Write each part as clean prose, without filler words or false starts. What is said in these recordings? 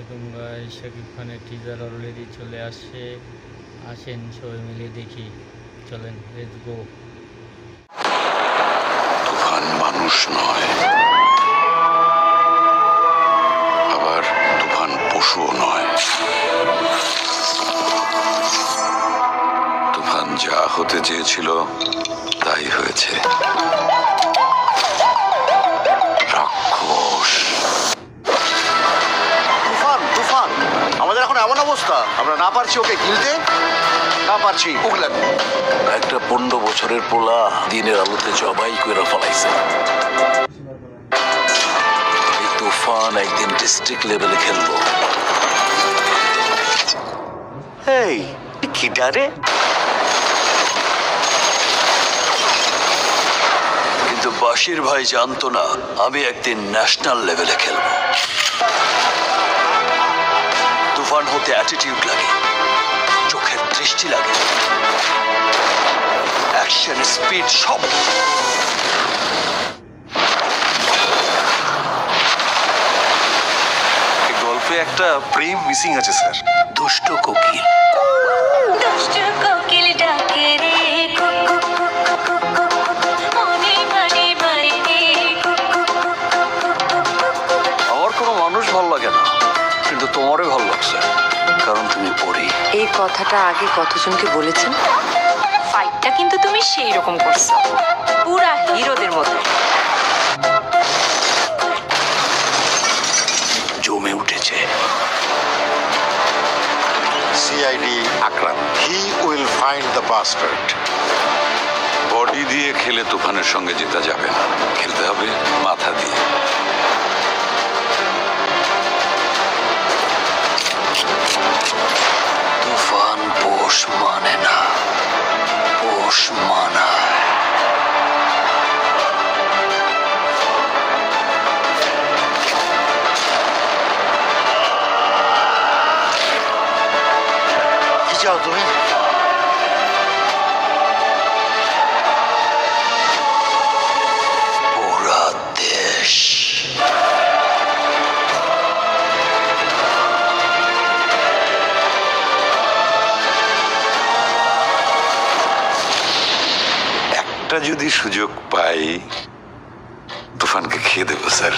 আলাইকুম গাইস, শাকিব খানের teaser already চলে আসছে। আসেন সবাই মিলে দেখি, চলেন লেটস গো। তুফান মানুষ নয়, আবার তুফান পশুও নয়। তুফান যা হতে চেয়েছিল তাই হয়েছে। রাক্ষস। তুফান আমাদের এখন এমন অবস্থা, আমরা না পারছি ওকে গিলতে, না পারছি উগলাতে। একটা 15 বছরের পোলা দিনের আলোতে জবাই করে ফলাইছে। এই তুফান একদিন ডিস্ট্রিক্ট লেভেলে খেলবো। এই কিডারে? কিন্তু বাশির ভাই জানতো না আমি একদিন ন্যাশনাল লেভেলে খেলবো। তুফান হতে অ্যাটিটিউড লাগে, চোখের দৃষ্টি লাগে, অ্যাকশন স্পিড সব। গল্পে একটা প্রেম মিসিং আছে স্যার। দুষ্ট কোকিল। দুষ্ট কোকিল ডাকে রে cook cook cook cook cook cook, মনে মানে বাড়ি রে cook cook cook cook cook cook. আমার কোনো মানুষ ভালো লাগে না, কিন্তু তোমারই ভালো লাগছে, কারণ তুমি পড়ি। এই কথাটা আগে কতজনকে বলেছেন? ফাইটটা কিন্তু তুমি সেই রকম করছো, পুরা হিরোদের মতো। জমে উঠেছে। CID Akram. He will find the bastard. Body দিয়ে খেলে তুফানের সঙ্গে জেতা যাবে না, খেলতে হবে মাথা দিয়ে। তুফান পোষ মানে না, পোষ মানায়। কি চাও তুমি? পুরা দেশ। একটা যদি সুযোগ পাই, তুফানকে খেয়ে দেবো স্যার।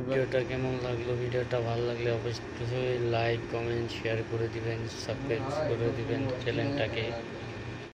ভিডিওটা কেমন লাগলো? ভিডিওটা ভালো লাগলে অবশ্যই লাইক, কমেন্ট, শেয়ার করে দিবেন, সাবস্ক্রাইব করে দিবেন চ্যানেলটাকে।